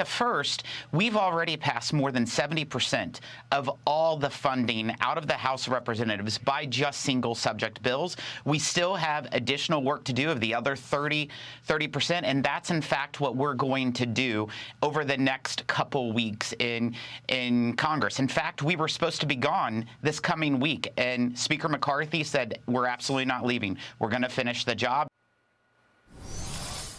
First, we've already passed more than 70% of all the funding out of the House of Representatives by just single subject bills. We still have additional work to do of the other 30%, and that's in fact what we're going to do over the next couple weeks in Congress. In fact, we were supposed to be gone this coming week, and Speaker McCarthy said, we're absolutely not leaving. We're going to finish the job.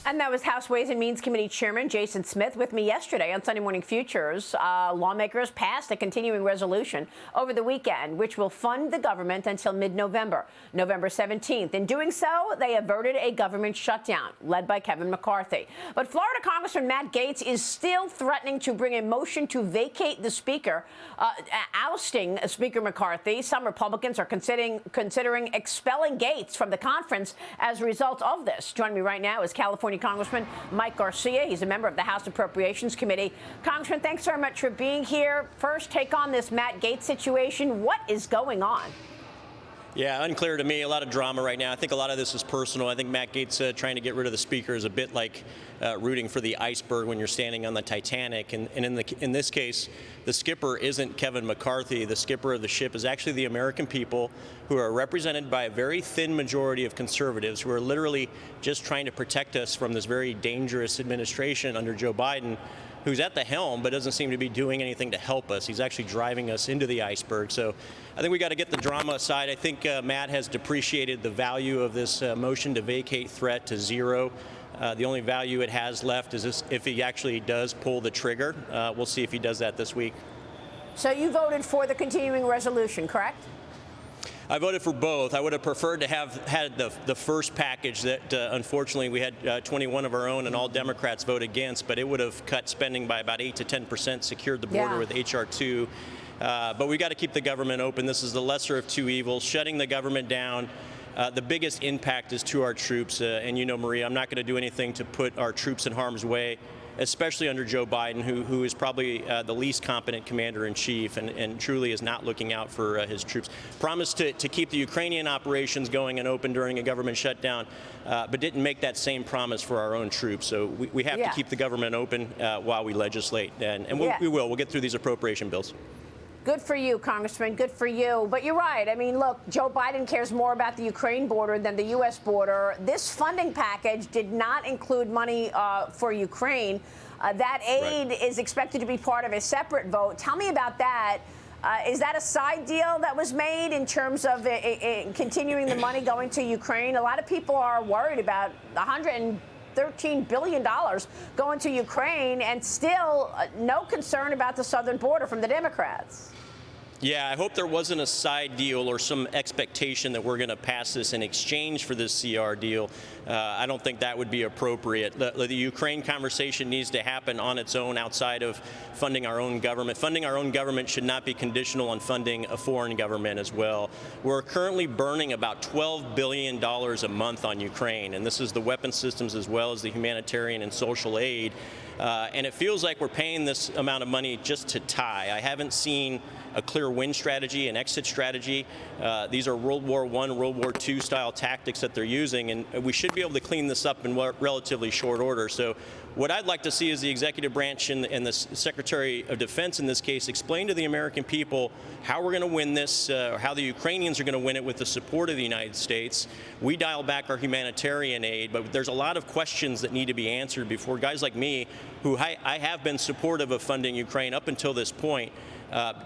And that was House Ways and Means Committee Chairman Jason Smith with me yesterday on Sunday Morning Futures. Lawmakers passed a continuing resolution over the weekend, which will fund the government until mid-November, November 17th. In doing so, they averted a government shutdown led by Kevin McCarthy. But Florida Congressman Matt Gaetz is still threatening to bring a motion to vacate the Speaker, ousting Speaker McCarthy. Some Republicans are considering expelling Gaetz from the conference as a result of this. Joining me right now is California Congressman Mike Garcia. He's a member of the House Appropriations Committee. Congressman, thanks very much for being here. First, take on this Matt Gaetz situation. What is going on? Yeah, unclear to me. A lot of drama right now. I think a lot of this is personal. I think Matt Gaetz trying to get rid of the Speaker is a bit like rooting for the iceberg when you're standing on the Titanic. And in this case, the skipper isn't Kevin McCarthy. The skipper of the ship is actually the American people, who are represented by a very thin majority of conservatives who are literally just trying to protect us from this very dangerous administration under Joe Biden, who's at the helm but doesn't seem to be doing anything to help us. He's actually driving us into the iceberg. So I think we got to get the drama aside. I think Matt has depreciated the value of this motion to vacate threat to zero. The only value it has left is if he actually does pull the trigger. We'll see if he does that this week. So you voted for the continuing resolution, correct? I voted for both. I would have preferred to have had the first package that, unfortunately, we had 21 of our own and all Democrats vote against, but it would have cut spending by about 8 to 10%, secured the border with H.R. 2. But we got to keep the government open. This is the lesser of two evils. Shutting the government down, the biggest impact is to our troops. And you know, Maria, I'm not going to do anything to put our troops in harm's way, especially under Joe Biden, who is probably the least competent commander-in-chief and truly is not looking out for his troops. Promised to keep the Ukrainian operations going and open during a government shutdown, but didn't make that same promise for our own troops. So we have to keep the government open while we legislate, and we will. We'll get through these appropriation bills. Good for you, Congressman. Good for you. But you're right. I mean, look, Joe Biden cares more about the Ukraine border than the U.S. border. This funding package did not include money for Ukraine. That aid is expected to be part of a separate vote. Tell me about that. Is that a side deal that was made in terms of continuing the money going to Ukraine? A lot of people are worried about $113 billion going to Ukraine, and still no concern about the southern border from the Democrats. Yeah, I hope there wasn't a side deal or some expectation that we're going to pass this in exchange for this CR deal. I don't think that would be appropriate. The Ukraine conversation needs to happen on its own outside of funding our own government. Funding our own government should not be conditional on funding a foreign government as well. We're currently burning about $12 billion a month on Ukraine, and this is the weapon systems as well as the humanitarian and social aid. And it feels like we're paying this amount of money just to tie. I haven't seen a clear win strategy, an exit strategy. These are World War I, World War II style tactics that they're using, and we should be able to clean this up in relatively short order. So what I'd like to see is the executive branch and the Secretary of Defense in this case explain to the American people how we're going to win this, or how the Ukrainians are going to win it with the support of the United States. We dial back our humanitarian aid, but there's a lot of questions that need to be answered before guys like me, who I have been supportive of funding Ukraine up until this point,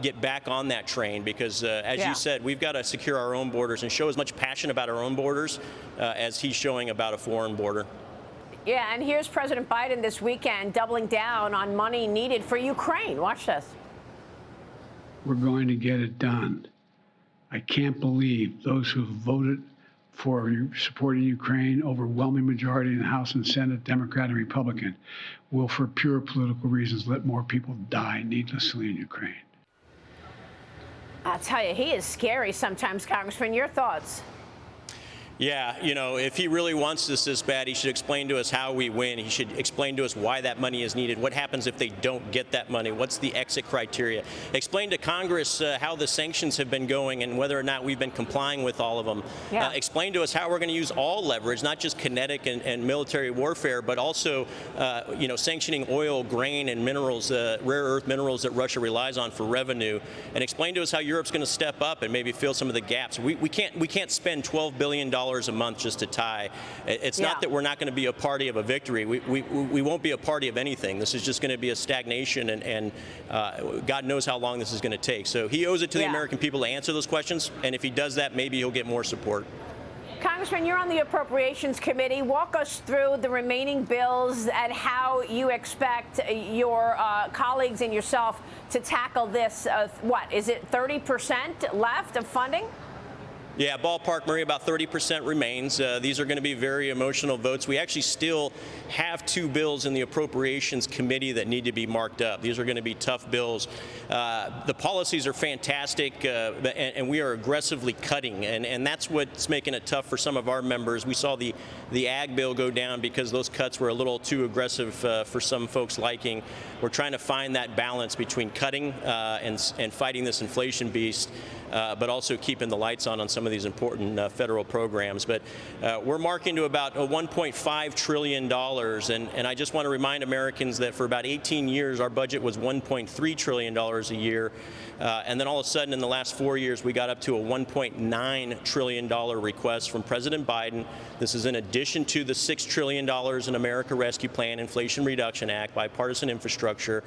get back on that train, because as you said, we've got to secure our own borders and show as much passion about our own borders as he's showing about a foreign border. Yeah, and here's President Biden this weekend doubling down on money needed for Ukraine. Watch this. We're going to get it done. I can't believe those who voted for supporting Ukraine, overwhelming majority in the House and Senate, Democrat and Republican, will, for pure political reasons, let more people die needlessly in Ukraine. I'll tell you, he is scary sometimes, Congressman. Your thoughts? Yeah, if he really wants this bad, he should explain to us how we win. He should explain to us why that money is needed. What happens if they don't get that money? What's the exit criteria? Explain to Congress how the sanctions have been going and whether or not we've been complying with all of them. Yeah. Explain to us how we're going to use all leverage, not just kinetic and military warfare, but also, sanctioning oil, grain, and minerals, rare earth minerals that Russia relies on for revenue. And explain to us how Europe's going to step up and maybe fill some of the gaps. We can't spend $12 billion a month just to tie. It's not that we're not going to be a party of a victory. We won't be a party of anything. This is just going to be a stagnation, and God knows how long this is going to take. So he owes it to the American people to answer those questions, and if he does that, maybe he'll get more support. Congressman, you're on the Appropriations Committee. Walk us through the remaining bills and how you expect your colleagues and yourself to tackle this. What, is it 30% left of funding? Yeah, ballpark, Marie, about 30% remains. These are going to be very emotional votes. We actually still have 2 bills in the Appropriations Committee that need to be marked up. These are going to be tough bills. The policies are fantastic, and we are aggressively cutting, and that's what's making it tough for some of our members. We saw the ag bill go down because those cuts were a little too aggressive for some folks' liking. We're trying to find that balance between cutting and fighting this inflation beast, but also keeping the lights on some of these important federal programs. But we're marking to about $1.5 trillion, and I just want to remind Americans that for about 18 years our budget was $1.3 trillion a year, and then all of a sudden in the last 4 years we got up to a $1.9 trillion request from President Biden. This is in addition to the $6 trillion in America Rescue Plan, Inflation Reduction Act, bipartisan infrastructure.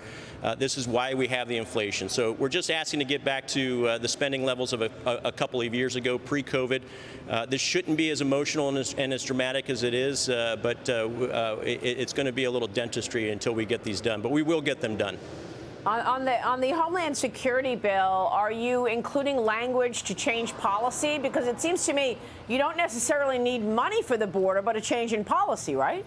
This is why we have the inflation. So we're just asking to get back to the spending levels of a couple of years ago, pre-COVID. This shouldn't be as emotional and as dramatic as it is, but it's going to be a little dentistry until we get these done. But we will get them done. On the Homeland Security bill, are you including language to change policy? Because it seems to me you don't necessarily need money for the border, but a change in policy, right?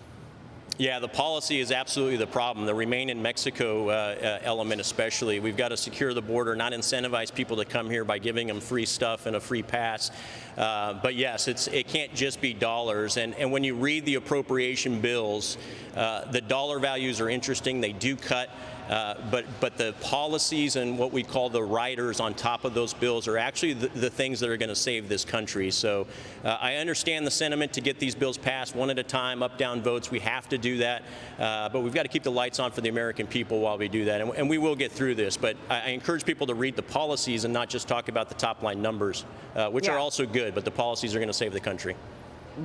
Yeah, the policy is absolutely the problem. The Remain in Mexico element especially. We've got to secure the border, not incentivize people to come here by giving them free stuff and a free pass. But yes, it can't just be dollars. And when you read the appropriation bills, the dollar values are interesting. They do cut. But the policies and what we call the riders on top of those bills are actually the things that are going to save this country. So I understand the sentiment to get these bills passed one at a time, up-down votes. We have to do that. But we've got to keep the lights on for the American people while we do that. And we will get through this. But I encourage people to read the policies and not just talk about the top-line numbers, which are also good. But the policies are going to save the country.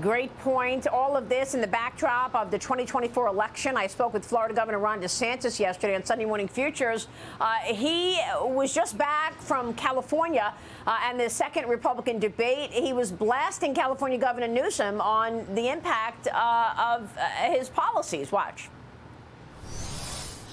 Great point. All of this in the backdrop of the 2024 election. I spoke with Florida Governor Ron DeSantis yesterday on Sunday Morning Futures. He was just back from California and the second Republican debate. He was blasting California Governor Newsom on the impact of his policies. Watch.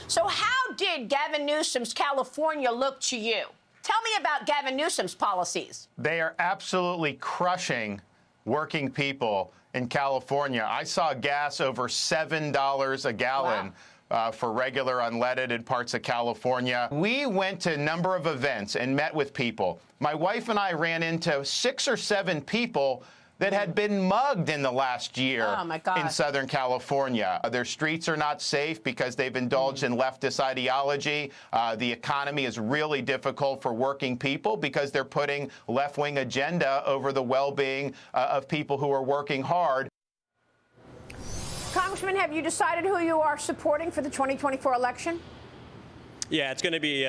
So how did Gavin Newsom's California look to you? Tell me about Gavin Newsom's policies. They are absolutely crushing working people in California. I saw gas over $7 a gallon. Wow. For regular unleaded in parts of California. We went to a number of events and met with people. My wife and I ran into 6 or 7 people that had been mugged in the last year in Southern California. Their streets are not safe because they've indulged in leftist ideology. The economy is really difficult for working people because they're putting left-wing agenda over the well-being of people who are working hard. Congressman, have you decided who you are supporting for the 2024 election? Yeah, it's going to be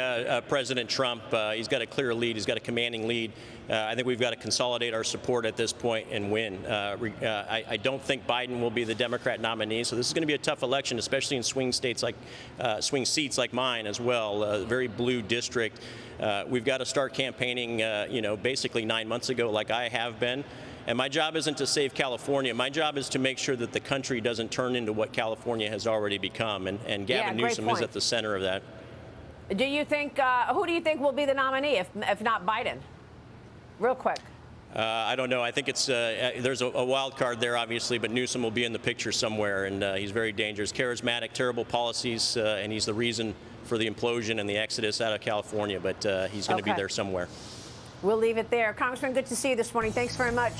President Trump. He's got a clear lead. He's got a commanding lead. I think we've got to consolidate our support at this point and win. I don't think Biden will be the Democrat nominee, so this is going to be a tough election, especially in swing seats like mine as well. A very blue district. We've got to start campaigning, basically 9 months ago, like I have been. And my job isn't to save California. My job is to make sure that the country doesn't turn into what California has already become. And Gavin Newsom is at the center of that. Do you think, who do you think will be the nominee, if not Biden? Real quick. I don't know. I think it's there's a wild card there, obviously, but Newsom will be in the picture somewhere, and he's very dangerous. Charismatic, terrible policies, and he's the reason for the implosion and the exodus out of California, but he's going to be there somewhere. We'll leave it there. Congressman, good to see you this morning. Thanks very much.